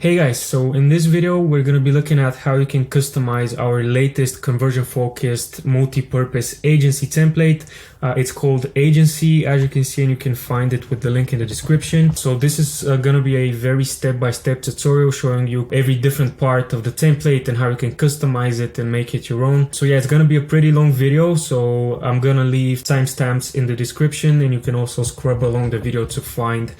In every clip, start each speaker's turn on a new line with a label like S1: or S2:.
S1: Hey guys, so in this video we're going to be looking at how you can customize our latest conversion focused multi-purpose agency template. It's called Agenxy, as you can see, and you can find it with the link in the description. So this is going to be a very step-by-step tutorial showing you every different part of the template and how you can customize it and make it your own. So yeah, it's going to be a pretty long video, so I'm going to leave timestamps in the description, and you can also scrub along the video to find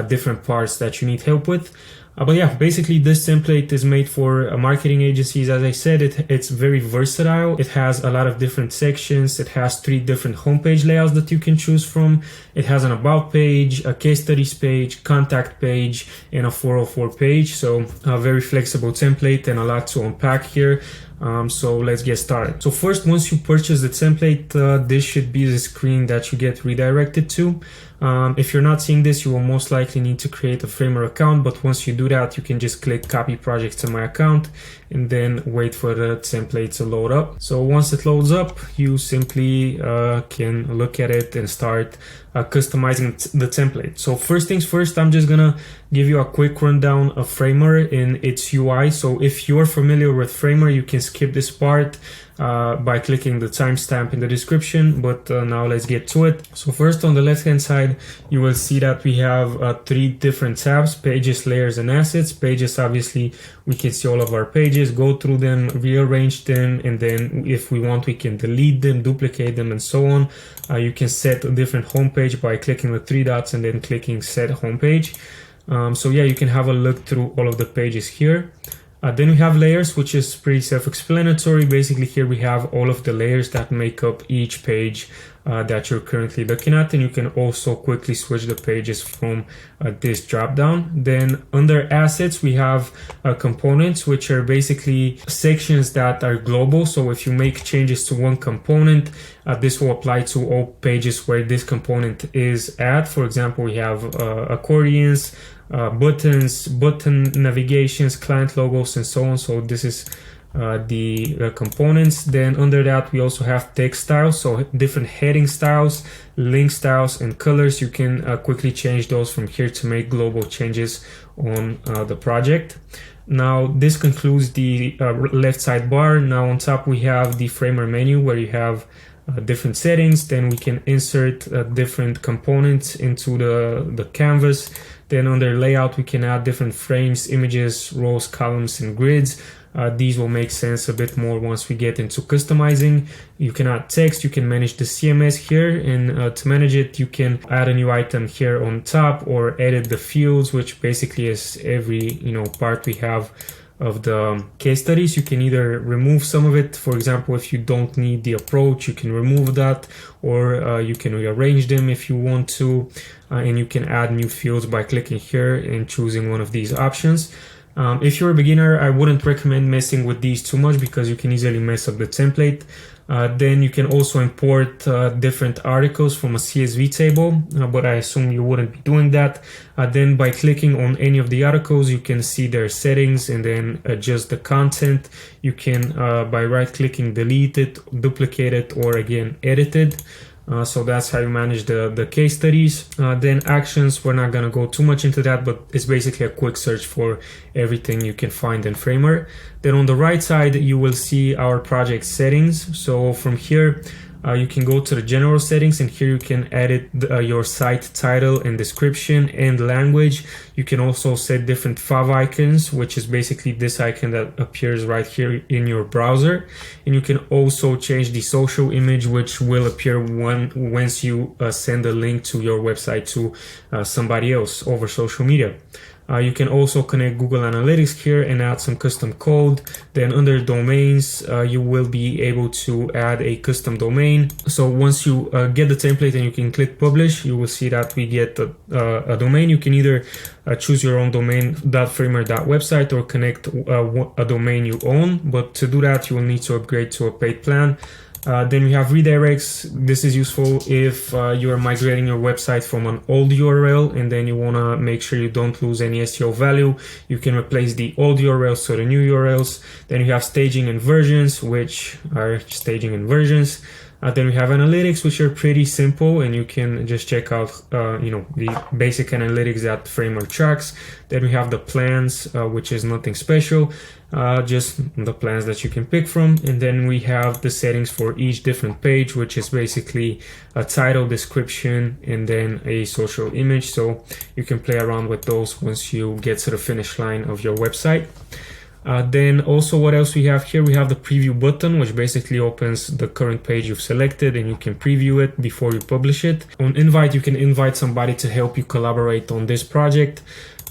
S1: different parts that you need help with. But yeah, basically this template is made for marketing agencies. As I said, it's very versatile. It has a lot of different sections. It has 3 different homepage layouts that you can choose from. It has an about page, a case studies page, contact page, and a 404 page. So a very flexible template and a lot to unpack here. So let's get started. So first, once you purchase the template, this should be the screen that you get redirected to. If you're not seeing this, you will most likely need to create a Framer account, but once you do that, you can just click copy projects to my account and then wait for the template to load up. So once it loads up, you simply can look at it and start customizing the template. So first things first, I'm just gonna give you a quick rundown of Framer in its UI. So if you're familiar with Framer, you can skip this part by clicking the timestamp in the description, but now let's get to it. So first, on the left hand side, you will see that we have 3 different tabs: pages, layers, and assets. Pages, obviously we can see all of our pages, go through them, rearrange them, and then if we want, we can delete them, duplicate them, and so on. You can set a different homepage by clicking the 3 dots and then clicking set homepage. So yeah, you can have a look through all of the pages here. Then we have layers, which is pretty self-explanatory. Basically here we have all of the layers that make up each page that you're currently looking at, and you can also quickly switch the pages from this drop down. Then under assets, we have components, which are basically sections that are global. So if you make changes to one component, this will apply to all pages where this component is at. For example, we have accordions, buttons, button navigations, client logos, and so on. So this is the components. Then under that, we also have text styles, so different heading styles, link styles, and colors. You can quickly change those from here to make global changes on the project. Now this concludes the left sidebar. Now on top we have the Framer menu, where you have different settings. Then we can insert different components into the canvas. Then under layout, we can add different frames, images, rows, columns, and grids. These will make sense a bit more once we get into customizing. You can add text, you can manage the CMS here, and to manage it, you can add a new item here on top or edit the fields, which basically is every part we have of the case studies. You can either remove some of it. For example, if you don't need the approach, you can remove that, or you can rearrange them if you want to, and you can add new fields by clicking here and choosing one of these options. If you're a beginner, I wouldn't recommend messing with these too much because you can easily mess up the template. Then you can also import different articles from a CSV table, but I assume you wouldn't be doing that. Then by clicking on any of the articles, you can see their settings and then adjust the content. You can, by right-clicking, delete it, duplicate it, or again, edit it. So that's how you manage the case studies. Then actions, we're not going to go too much into that, but it's basically a quick search for everything you can find in Framer. Then on the right side, you will see our project settings. So from here, you can go to the general settings, and here you can edit your site title and description and language. You can also set different fav icons, which is basically this icon that appears right here in your browser. And you can also change the social image, which will appear once you send a link to your website to somebody else over social media. You can also connect Google Analytics here and add some custom code. Then under domains, you will be able to add a custom domain. So once you get the template and you can click publish, you will see that we get a domain. You can either choose your own domain, .framer.website, or connect a domain you own. But to do that, you will need to upgrade to a paid plan. Then we have redirects. This is useful if you are migrating your website from an old URL and then you want to make sure you don't lose any SEO value. You can replace the old URLs to the new URLs. Then you have staging and versions, which are staging and versions. Then we have analytics, which are pretty simple, and you can just check out the basic analytics that Framer tracks. Then we have the plans, which is nothing special, just the plans that you can pick from. And then we have the settings for each different page, which is basically a title, description, and then a social image. So you can play around with those once you get to the finish line of your website. Then also, what else we have here? We have the preview button, which basically opens the current page you've selected, and you can preview it before you publish it. On invite, you can invite somebody to help you collaborate on this project.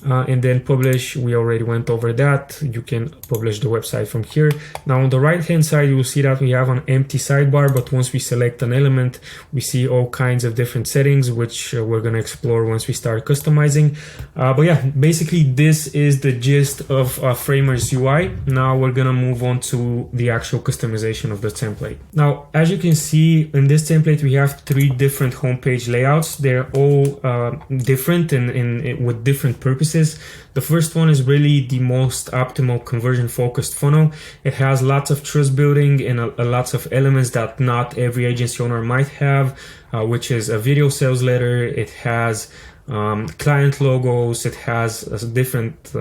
S1: And then publish, we already went over that. You can publish the website from here. Now on the right hand side, you will see that we have an empty sidebar, but once we select an element, we see all kinds of different settings, which we're going to explore once we start customizing. But yeah, basically this is the gist of Framer's UI. Now we're going to move on to the actual customization of the template. Now, as you can see in this template, we have 3 different homepage layouts. They're all different and with different purposes. The first one is really the most optimal conversion focused funnel. It has lots of trust building and lots of elements that not every agency owner might have, which is a video sales letter. It has client logos. It has different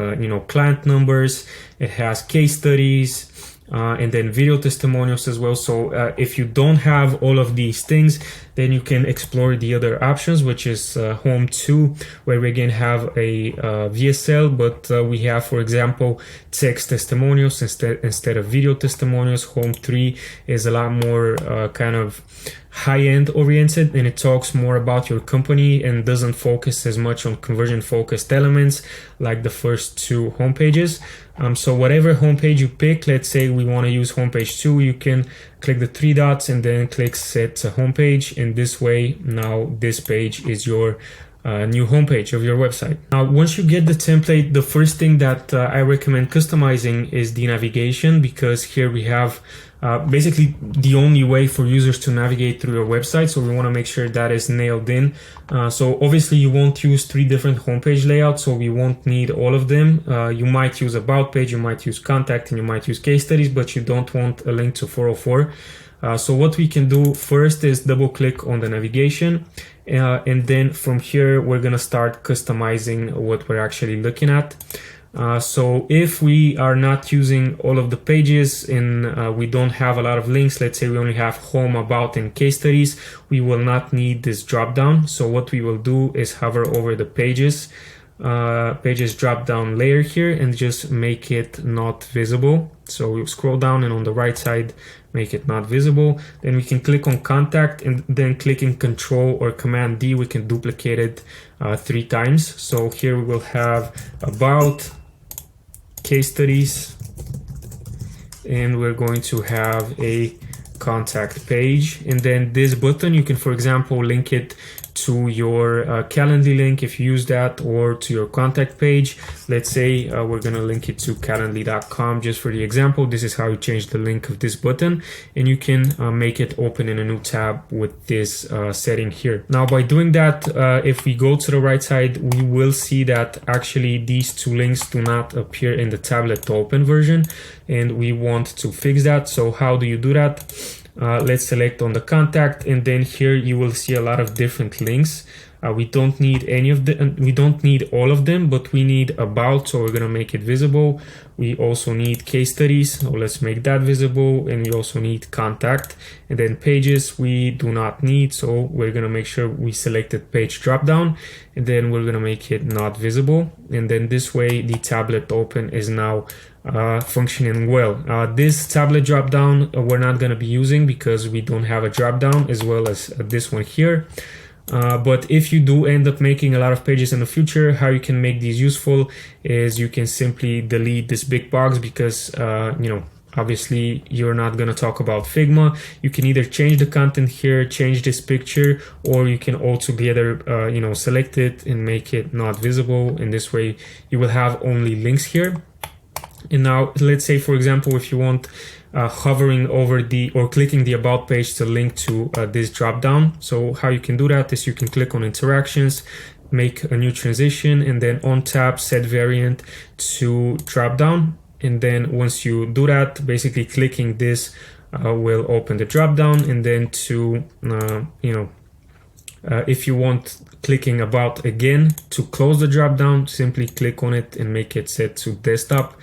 S1: client numbers. It has case studies. And then video testimonials as well. So if you don't have all of these things, then you can explore the other options, which is Home 2, where we again have a VSL, but we have, for example, text testimonials instead of video testimonials. Home 3 is a lot more kind of high-end oriented, and it talks more about your company and doesn't focus as much on conversion focused elements like the first 2 homepages. So whatever homepage you pick, let's say we want to use homepage 2, you can click the 3 dots and then click set homepage, and this way now this page is your new homepage of your website. Now, once you get the template, the first thing that I recommend customizing is the navigation, because here we have basically the only way for users to navigate through your website. So we want to make sure that is nailed in. So obviously you won't use 3 different homepage layouts, so we won't need all of them. You might use about page, you might use contact, and you might use case studies, but you don't want a link to 404. So what we can do first is double click on the navigation. And then from here, we're going to start customizing what we're actually looking at. So if we are not using all of the pages and we don't have a lot of links, let's say we only have home, about, and case studies, we will not need this drop down. So what we will do is hover over the pages drop down layer here and just make it not visible. So we'll scroll down and on the right side, make it not visible. Then we can click on contact and then clicking Control or Command D, we can duplicate it 3 times. So here we will have about, case studies, and we're going to have a contact page. And then this button, you can, for example, link it to your Calendly link if you use that, or to your contact page. Let's say we're going to link it to calendly.com just for the example. This is how you change the link of this button, and you can make it open in a new tab with this setting here. Now, by doing that, if we go to the right side, we will see that actually these 2 links do not appear in the tablet to open version, and we want to fix that. So how do you do that? Let's select on the contact, and then here you will see a lot of different links. We don't need we don't need all of them, but we need about, so we're gonna make it visible. We also need case studies, so let's make that visible, and we also need contact. And then pages we do not need, so we're gonna make sure we selected page drop down, and then we're gonna make it not visible. And then this way the tablet open is now functioning well. This tablet drop down we're not going to be using because we don't have a drop down, as well as this one here. But if you do end up making a lot of pages in the future, how you can make these useful is you can simply delete this big box, because obviously you're not going to talk about Figma. You can either change the content here, change this picture, or you can altogether select it and make it not visible, and this way you will have only links here. And now let's say, for example, if you want hovering over or clicking the about page to link to this drop down. So how you can do that is you can click on interactions, make a new transition, and then on tab set variant to drop down. And then once you do that, basically clicking this will open the drop down, and then to if you want clicking about again to close the drop down, simply click on it and make it set to desktop.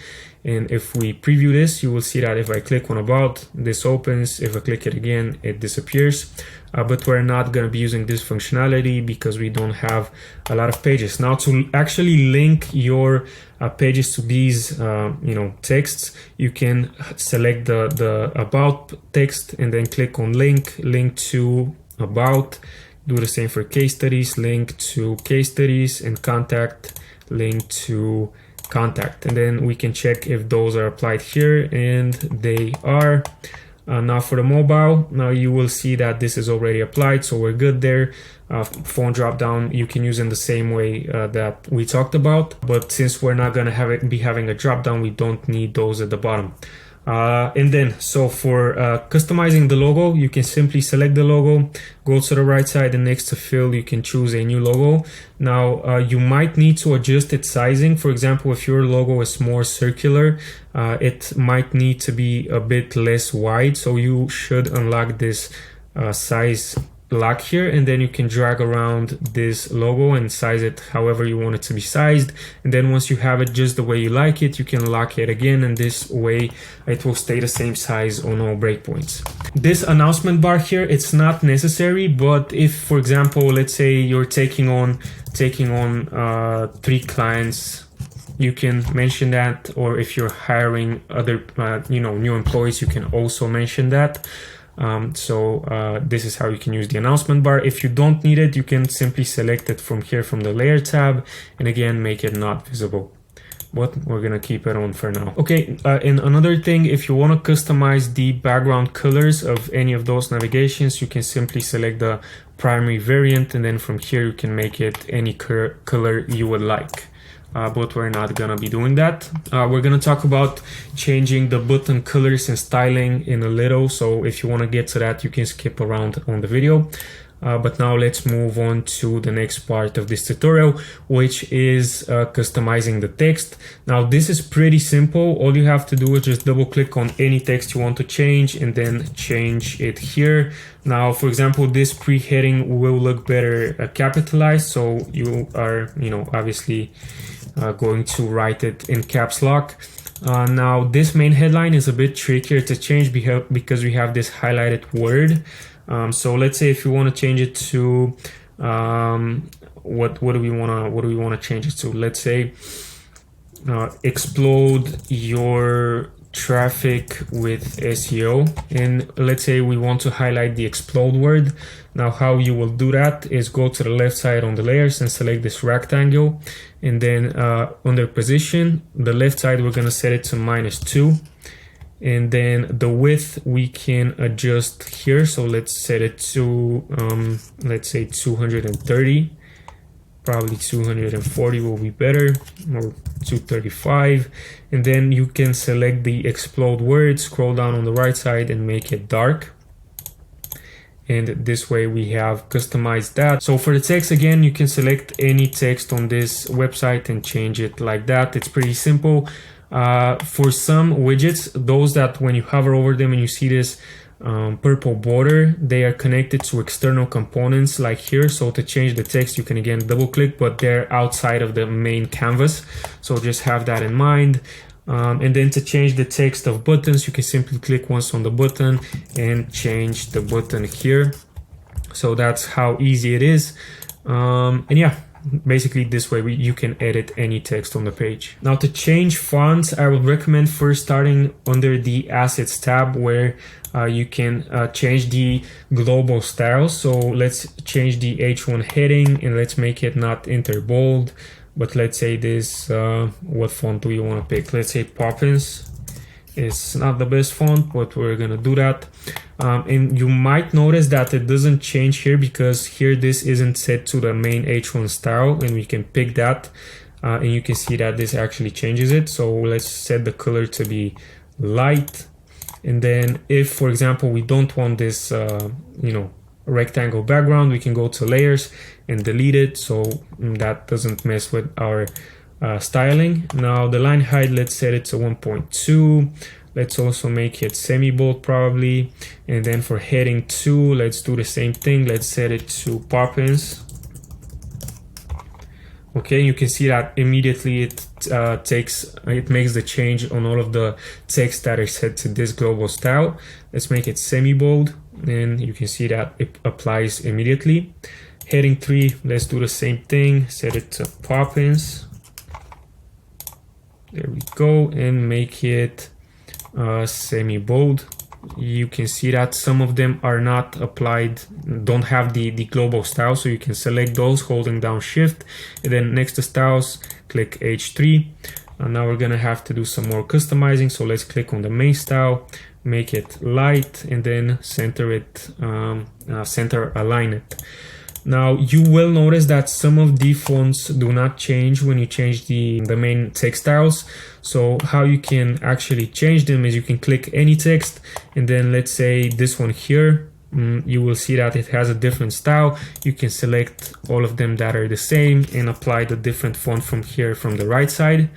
S1: And if we preview this, you will see that if I click on about, this opens. If I click it again, it disappears. But we're not going to be using this functionality because we don't have a lot of pages. Now, to actually link your pages to these texts, you can select the about text and then click on link to about. Do the same for case studies, link to case studies, and contact, link to contact. And then we can check if those are applied here, and they are. Now for the mobile, now you will see that this is already applied, so we're good there. Phone drop down you can use in the same way that we talked about, but since we're not going to be having a drop down, we don't need those at the bottom. And then, so for customizing the logo, you can simply select the logo, go to the right side, and next to fill, you can choose a new logo. Now, you might need to adjust its sizing. For example, if your logo is more circular, it might need to be a bit less wide. So you should unlock this size lock here, and then you can drag around this logo and size it however you want it to be sized. And then once you have it just the way you like it, you can lock it again, and this way it will stay the same size on all breakpoints. This announcement bar here, it's not necessary, but if, for example, let's say you're taking on 3 clients, you can mention that. Or if you're hiring other new employees, you can also mention that. This is how you can use the announcement bar. If you don't need it, you can simply select it from here from the layer tab, and again make it not visible, but we're gonna keep it on for now. Okay, and another thing, if you want to customize the background colors of any of those navigations, you can simply select the primary variant, and then from here you can make it any color you would like. But we're not gonna be doing that. We're gonna talk about changing the button colors and styling in a little, so if you want to get to that, you can skip around on the video. But now let's move on to the next part of this tutorial, which is customizing the text. Now this is pretty simple. All you have to do is just double click on any text you want to change and then change it here. Now, for example, this pre-heading will look better capitalized, so you are, obviously going to write it in caps lock. Now this main headline is a bit trickier to change because we have this highlighted word. So let's say if you want to change it to what do we want to change it to? Let's say explode your traffic with SEO, and let's say we want to highlight the explode word. Now how you will do that is go to the left side on the layers and select this rectangle, and then under position, the left side, we're going to set it to -2. And then the width we can adjust here. So let's set it to, let's say 230, probably 240 will be better, or 235. And then you can select the explode word, scroll down on the right side and make it dark. And this way we have customized that. So for the text, again, you can select any text on this website and change it like that. It's pretty simple. For some widgets, those that when you hover over them and you see this purple border, they are connected to external components like here. So to change the text, you can again double click, but they're outside of the main canvas. So just have that in mind. And then to change the text of buttons, you can simply click once on the button and change the button here. So that's how easy it is. And yeah, basically this way you can edit any text on the page. Now to change fonts, I would recommend first starting under the assets tab, where you can change the global style. So let's change the H1 heading and let's make it not enter bold, but let's say this, what font do you want to pick? Let's say Poppins. It's not the best font, but we're gonna do that. And you might notice that it doesn't change here because here this isn't set to the main H1 style, and we can pick that and you can see that this actually changes it. So let's set the color to be light. And then if, for example, we don't want this rectangle background, we can go to layers and delete it, so that doesn't mess with our styling. Now the line height, let's set it to 1.2. let's also make it semi-bold probably. And then for heading 2, let's do the same thing. Let's set it to pop-ins. Okay, you can see that immediately it makes the change on all of the text that is set to this global style. Let's make it semi-bold, and you can see that it applies immediately. Heading 3, let's do the same thing, set it to pop-ins. There we go, and make it semi-bold. You can see that some of them are not applied, don't have the global style, so you can select those holding down shift, and then next to styles click H3. And now we're gonna have to do some more customizing, so let's click on the main style, make it light, and then center it, center align it. Now you will notice that some of the fonts do not change when you change the main text styles. So how you can actually change them is you can click any text, and then let's say this one here, you will see that it has a different style. You can select all of them that are the same and apply the different font from here from the right side.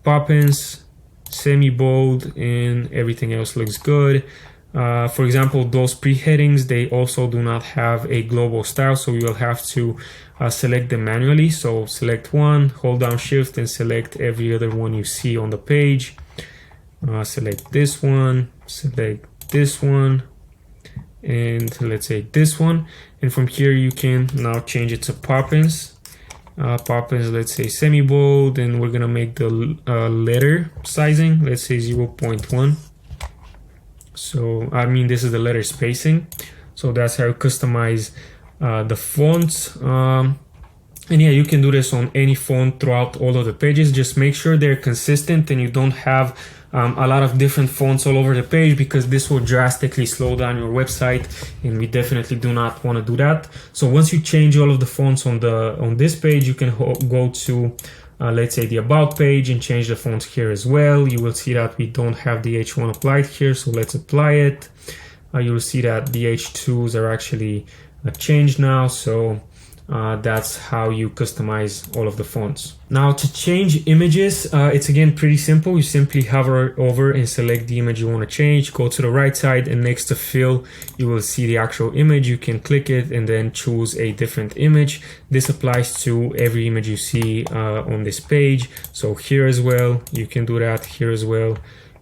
S1: Pop-ins, semi-bold, and everything else looks good. For example, those pre-headings, they also do not have a global style, so you will have to select them manually. So select one, hold down shift, and select every other one you see on the page. Select this one, select this one, and let's say this one. And from here you can now change it to pop-ins. Pop-ins, let's say semi-bold, and we're gonna make the letter sizing, let's say 0.1. So I mean, this is the letter spacing. So that's how you customize the fonts. And yeah, you can do this on any font throughout all of the pages. Just make sure they're consistent and you don't have a lot of different fonts all over the page, because this will drastically slow down your website, and we definitely do not want to do that. So once you change all of the fonts on this page, you can go to let's say the about page and change the fonts here as well. You will see that we don't have the H1 applied here, so let's apply it. You will see that the H2s are actually changed now, so that's how you customize all of the fonts. Now to change images, it's again pretty simple. You simply hover over and select the image you want to change, go to the right side, and next to fill you will see the actual image. You can click it and then choose a different image. This applies to every image you see on this page. So here as well, you can do that. Here as well,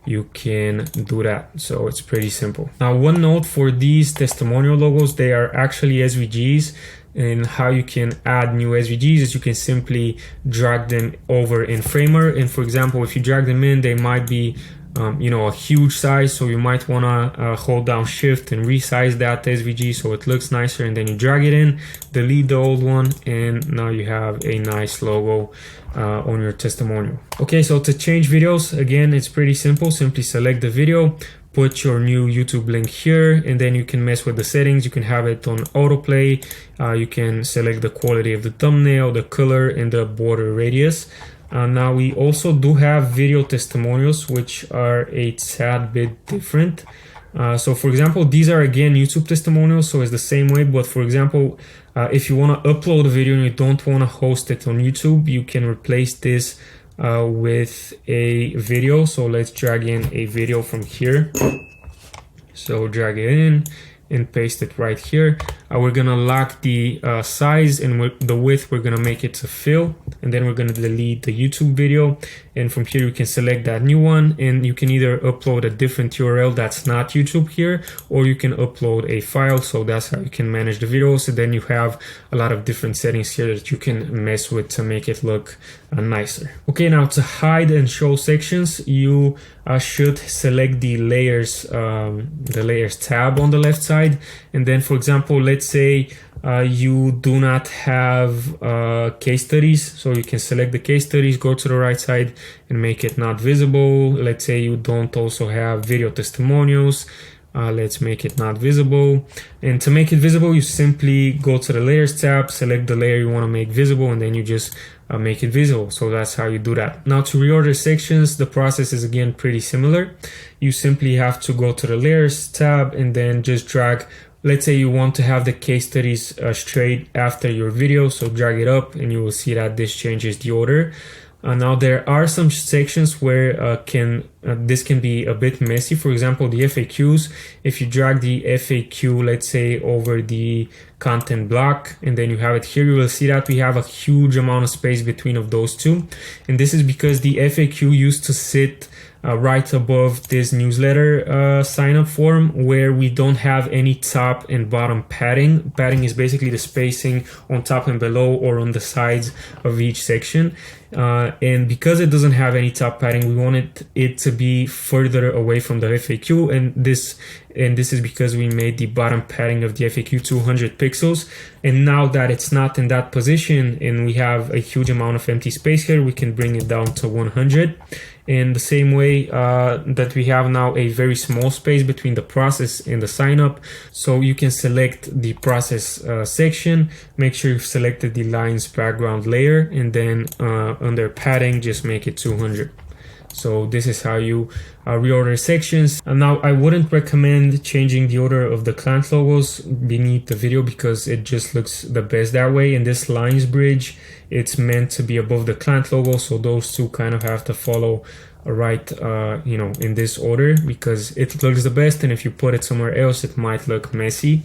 S1: you can do that. So it's pretty simple. Now one note for these testimonial logos, they are actually SVGs. And how you can add new SVGs is you can simply drag them over in Framer. And for example, if you drag them in, they might be a huge size, so you might want to hold down shift and resize that SVG so it looks nicer, and then you drag it in, delete the old one, and now you have a nice logo on your testimonial. Okay, so to change videos, again, it's pretty simple. Simply select the video, put your new YouTube link here, and then you can mess with the settings. You can have it on autoplay. You can select the quality of the thumbnail, the color, and the border radius. Now we also do have video testimonials, which are a tad bit different. So for example, these are again YouTube testimonials, so it's the same way, but for example, if you want to upload a video and you don't want to host it on YouTube, you can replace this with a video. So let's drag in a video from here. So drag it in and paste it right here. We're gonna lock the size, and the width we're gonna make it to fill, and then we're gonna delete the YouTube video. And from here you can select that new one, and you can either upload a different URL that's not YouTube here, or you can upload a file. So that's how you can manage the video. So then you have a lot of different settings here that you can mess with to make it look nicer. Okay, now to hide and show sections, you should select the layers tab on the left side. And then for example, let's say you do not have case studies, so you can select the case studies, go to the right side and make it not visible. Let's say you don't also have video testimonials. Let's make it not visible. And to make it visible, you simply go to the layers tab, select the layer you want to make visible, and then you just make it visible. So that's how you do that. Now to reorder sections, the process is again pretty similar. You simply have to go to the layers tab and then just drag. Let's say you want to have the case studies straight after your video, so drag it up and you will see that this changes the order. Now there are some sections where this can be a bit messy. For example, the FAQs, if you drag the FAQ, let's say over the content block, and then you have it here, you will see that we have a huge amount of space between of those two. And this is because the FAQ used to sit right above this newsletter sign up form, where we don't have any top and bottom padding. Padding is basically the spacing on top and below or on the sides of each section. And because it doesn't have any top padding, we wanted it to be further away from the FAQ, and this is because we made the bottom padding of the FAQ 200 pixels. And now that it's not in that position and we have a huge amount of empty space here, we can bring it down to 100. In the same way that we have now a very small space between the process and the sign up. So you can select the process section, make sure you've selected the lines background layer, and then under padding, just make it 200. So this is how you reorder sections. And now I wouldn't recommend changing the order of the client logos beneath the video because it just looks the best that way. In this lines bridge, it's meant to be above the client logo, so those two kind of have to follow right in this order because it looks the best, and if you put it somewhere else it might look messy.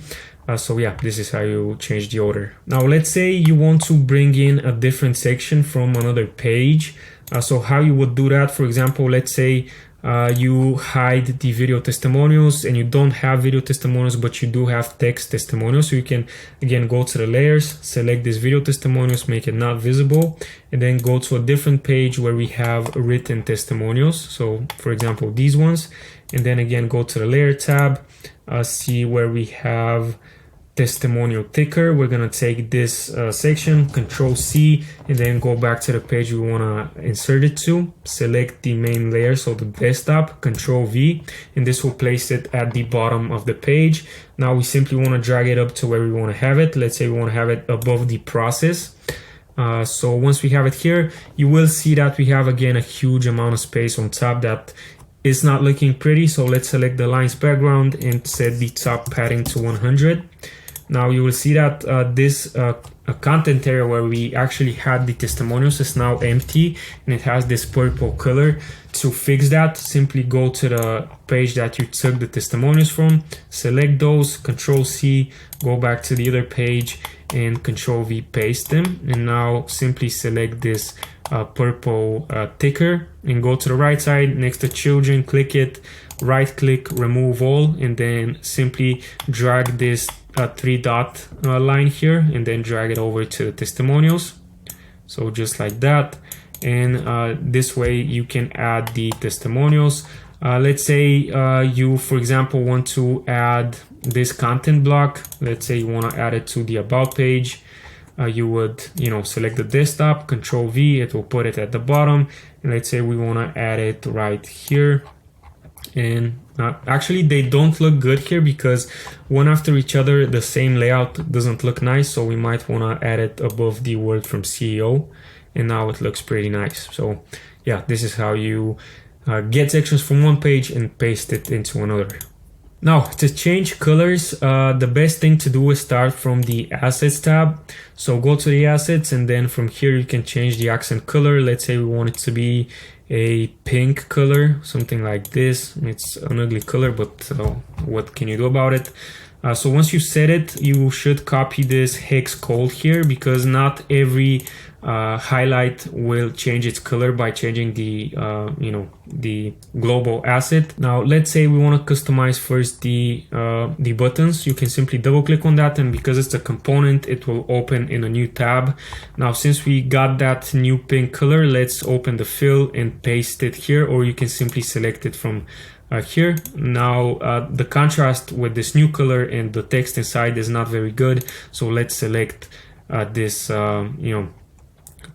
S1: So yeah, this is how you change the order. Now let's say you want to bring in a different section from another page. So how you would do that, for example, let's say you hide the video testimonials and you don't have video testimonials, but you do have text testimonials. So you can again go to the layers, select this video testimonials, make it not visible, and then go to a different page where we have written testimonials. So for example, these ones, and then again go to the layer tab, see where we have testimonial ticker. We're gonna take this section, Control C, and then go back to the page we wanna insert it to. Select the main layer, so the desktop, Control V, and this will place it at the bottom of the page. Now we simply wanna drag it up to where we wanna have it. Let's say we wanna have it above the process. So once we have it here, you will see that we have again a huge amount of space on top that is not looking pretty. So let's select the lines background and set the top padding to 100. Now you will see that this content area where we actually had the testimonials is now empty and it has this purple color. To fix that, simply go to the page that you took the testimonials from, select those, Control C, go back to the other page and Control V, paste them. And now simply select this purple ticker and go to the right side next to children, click it, right click, remove all, and then simply drag this 3-dot line here and then drag it over to the testimonials. So just like that. And this way you can add the testimonials. Let's say you, for example, want to add this content block. Let's say you want to add it to the about page. You would, select the desktop, Control V, it will put it at the bottom. And let's say we want to add it right here. And actually they don't look good here because one after each other, the same layout doesn't look nice. So we might want to add it above the word from CEO. And now it looks pretty nice. So yeah, this is how you get sections from one page and paste it into another. Now to change colors, the best thing to do is start from the assets tab. So go to the assets and then from here you can change the accent color. Let's say we want it to be a pink color, something like this. It's an ugly color, but what can you do about it? So once you set it, you should copy this hex code here because not every highlight will change its color by changing the the global asset. Now let's say we want to customize first the buttons. You can simply double click on that, and because it's a component, it will open in a new tab. Now since we got that new pink color, let's open the fill and paste it here, or you can simply select it from here. Now the contrast with this new color and the text inside is not very good, so let's select this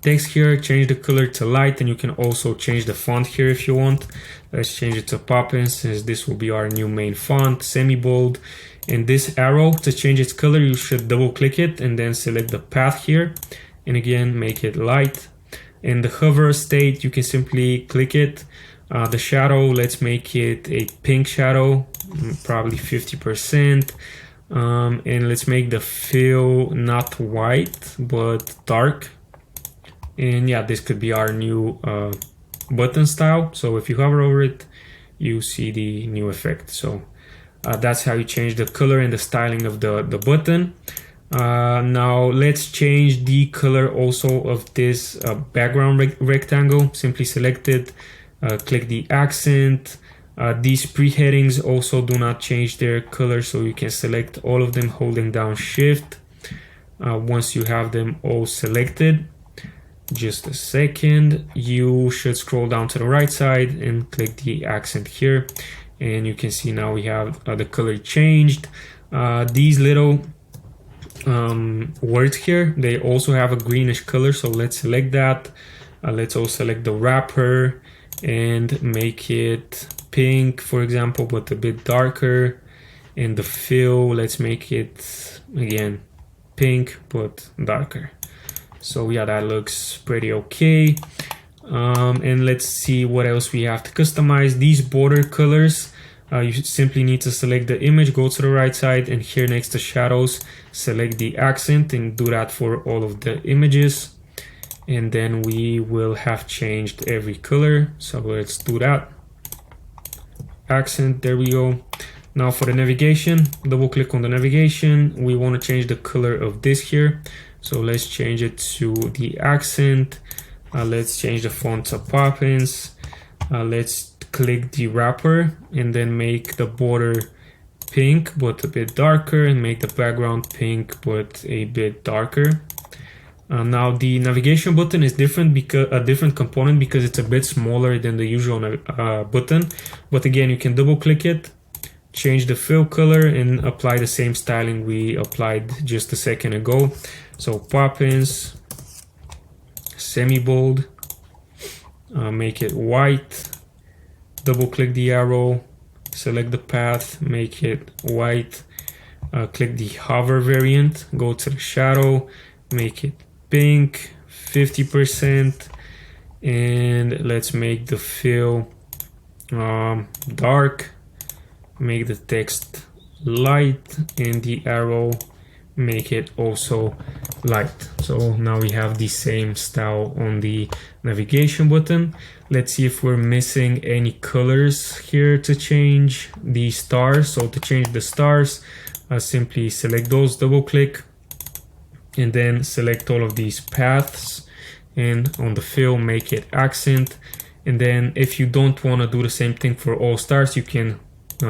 S1: text here, change the color to light, and you can also change the font here if you want. Let's change it to Poppin, since this will be our new main font, semi-bold. And this arrow, to change its color, you should double click it and then select the path here, and again make it light. In the hover state, you can simply click it. The shadow, let's make it a pink shadow, probably 50%. And let's make the fill not white but dark. And yeah, this could be our new button style. So if you hover over it, you see the new effect. So that's how you change the color and the styling of the button. Now let's change the color also of this background rectangle. Simply select it, click the accent. These pre-headings also do not change their color, so you can select all of them holding down Shift. Once you have them all selected, just a second, you should scroll down to the right side and click the accent here, and you can see now we have the color changed. These little words here, they also have a greenish color, so let's select that. Let's also select the wrapper and make it pink, for example, but a bit darker. And the fill, let's make it again pink but darker. So yeah, that looks pretty okay. And let's see what else we have to customize. These border colors, you simply need to select the image, go to the right side, and here next to shadows, select the accent, and do that for all of the images. And then we will have changed every color. So let's do that. Accent, there we go. Now for the navigation, double click on the navigation. We want to change the color of this here. So let's change it to the accent. Let's change the font to Poppins. Let's click the wrapper and then make the border pink but a bit darker, and make the background pink but a bit darker. Now the navigation button is different because a different component because it's a bit smaller than the usual button. But again, you can double click it, change the fill color, and apply the same styling we applied just a second ago. So Poppins, semi-bold, make it white, double click the arrow, select the path, make it white, click the hover variant, go to the shadow, make it pink 50%, and let's make the fill dark, make the text light, and the arrow make it also light. So now we have the same style on the navigation button. Let's see if we're missing any colors here to change the stars. So to change the stars, simply select those, double click, and then select all of these paths, and on the fill make it accent. And then if you don't want to do the same thing for all stars, you can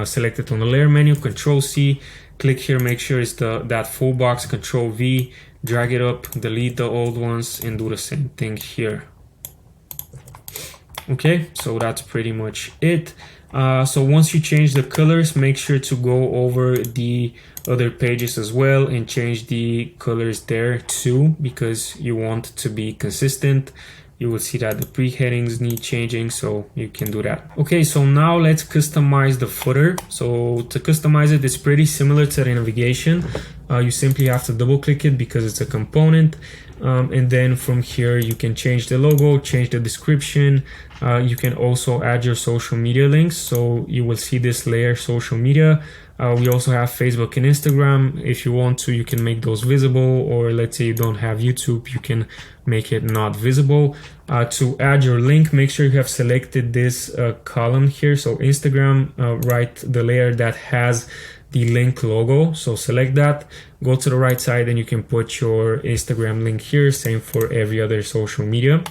S1: select it on the layer menu, Control C, click here, make sure it's that full box, Control V, drag it up, delete the old ones, and do the same thing here. Okay, so that's pretty much it. So once you change the colors, make sure to go over the other pages as well and change the colors there too, because you want to be consistent. You will see that the pre-headings need changing, so you can do that. Okay, so now let's customize the footer. So to customize it, it's pretty similar to the navigation. You simply have to double click it because it's a component. And then from here, you can change the logo, change the description. You can also add your social media links. So you will see this layer, social media. We also have Facebook and Instagram. If you want to, you can make those visible, or let's say you don't have YouTube, you can make it not visible. To add your link, make sure you have selected this column here. So Instagram, write the layer that has the link logo. So select that, go to the right side, and you can put your Instagram link here. Same for every other social media.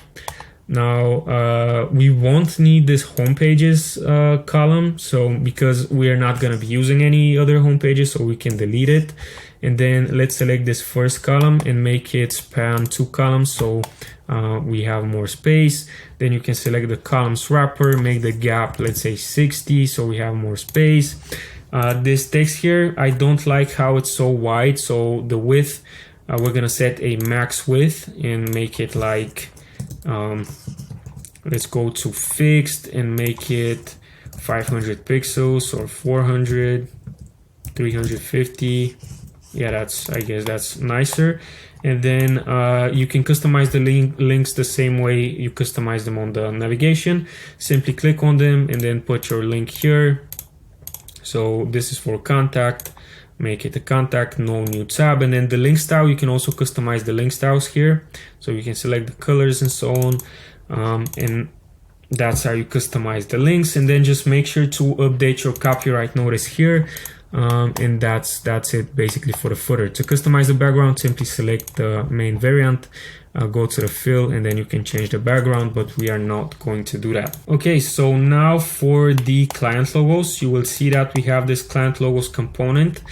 S1: Now we won't need this homepages column, so because we are not going to be using any other homepages, so we can delete it. And then let's select this first column and make it span 2 columns, so we have more space. Then you can select the columns wrapper, make the gap, let's say 60, so we have more space. This text here, I don't like how it's so wide, so the width, we're gonna set a max width and make it like let's go to fixed and make it 500 pixels or 400, 350. Yeah, I guess that's nicer. And then you can customize the links the same way you customize them on the navigation. Simply click on them and then put your link here. So this is for contact. make it a contact, no new tab. And then the link style, you can also customize the link styles here. So you can select the colors and so on. And that's how you customize the links. And then just make sure to update your copyright notice here. And that's it basically for the footer. To customize the background, simply select the main variant, go to the fill, and then you can change the background, but we are not going to do that. Okay, so now for the client logos, you will see that we have this client logos component.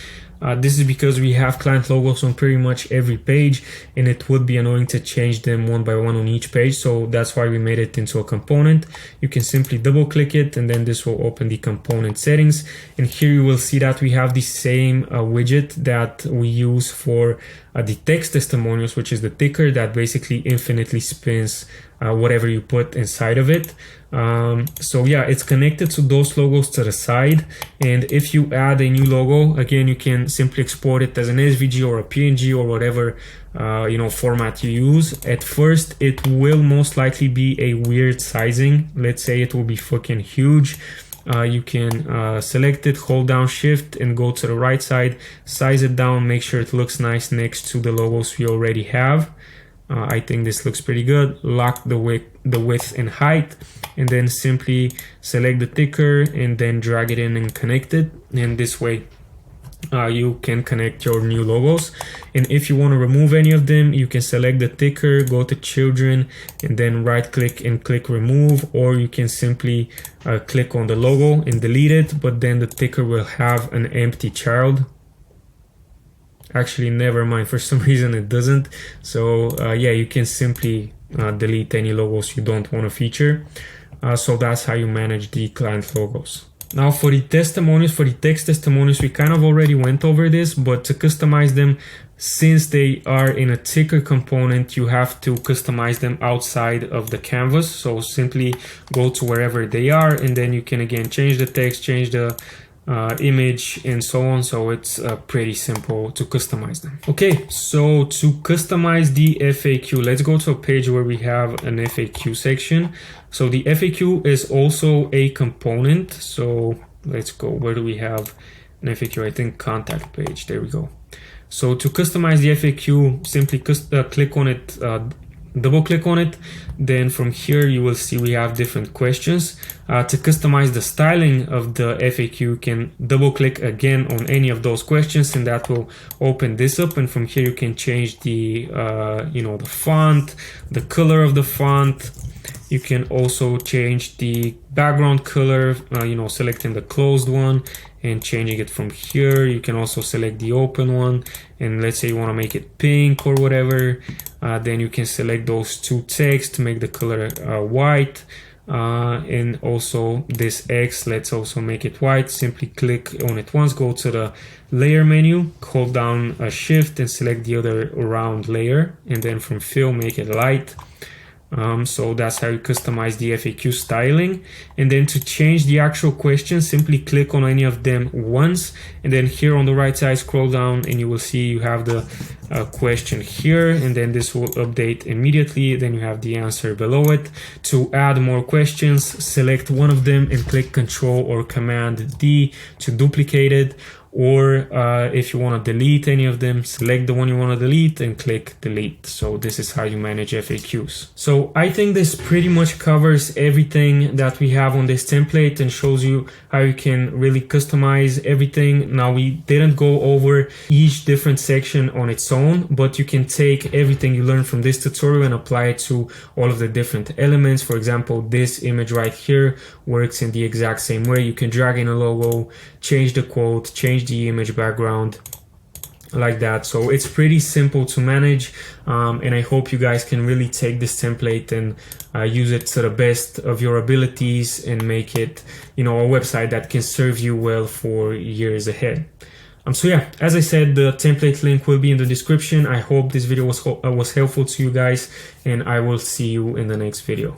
S1: This is because we have client logos on pretty much every page, and it would be annoying to change them one by one on each page. So that's why we made it into a component. You can simply double click it, and then this will open the component settings. And here you will see that we have the same widget that we use for the text testimonials, which is the ticker that basically infinitely spins whatever you put inside of it. So yeah, it's connected to those logos to the side. And if you add a new logo, again, you can simply export it as an SVG or a PNG or whatever format you use. At first, it will most likely be a weird sizing. Let's say it will be fucking huge. You can select it, hold down shift and go to the right side, size it down, make sure it looks nice next to the logos we already have. I think this looks pretty good. Lock the width and height, and then simply select the ticker and then drag it in and connect it. And this way you can connect your new logos. And if you want to remove any of them, you can select the ticker, go to children, and then right click and click remove, or you can simply click on the logo and delete it, but then the ticker will have an empty child. Actually, never mind, for some reason it doesn't. So yeah, you can simply delete any logos you don't want to feature. So that's how you manage the client logos. Now for the testimonials, for the text testimonials, we kind of already went over this, but to customize them, since they are in a ticker component, you have to customize them outside of the canvas. So simply go to wherever they are, and then you can again change the text, change the image and so on. So it's pretty simple to customize them. Okay, so to customize the FAQ, let's go to a page where we have an FAQ section. So the FAQ is also a component. So let's go, where do we have an FAQ? I think contact page, there we go. So to customize the FAQ, simply click on it, double click on it. Then from here you will see we have different questions. To customize the styling of the FAQ, you can double click again on any of those questions, and that will open this up. And from here you can change the the font, the color of the font. You can also change the background color, selecting the closed one and changing it from here. You can also select the open one, and let's say you want to make it pink or whatever. Then you can select those two texts to make the color white. And also this X, let's also make it white. Simply click on it once, go to the layer menu, hold down a shift and select the other round layer, and then from fill make it light. So that's how you customize the FAQ styling. And then to change the actual question, simply click on any of them once, and then here on the right side scroll down and you will see you have the question here, and then this will update immediately. Then you have the answer below it. To add more questions, select one of them and click Control or Command D to duplicate it. Or if you want to delete any of them, select the one you want to delete and click delete. So this is how you manage FAQs. So I think this pretty much covers everything that we have on this template and shows you how you can really customize everything. Now we didn't go over each different section on its own, but you can take everything you learned from this tutorial and apply it to all of the different elements. For example, this image right here works in the exact same way. You can drag in a logo, change the quote, change the image background like that. So it's pretty simple to manage, and I hope you guys can really take this template and use it to the best of your abilities and make it a website that can serve you well for years ahead. So yeah, as I said, the template link will be in the description. I hope this video was helpful to you guys, and I will see you in the next video.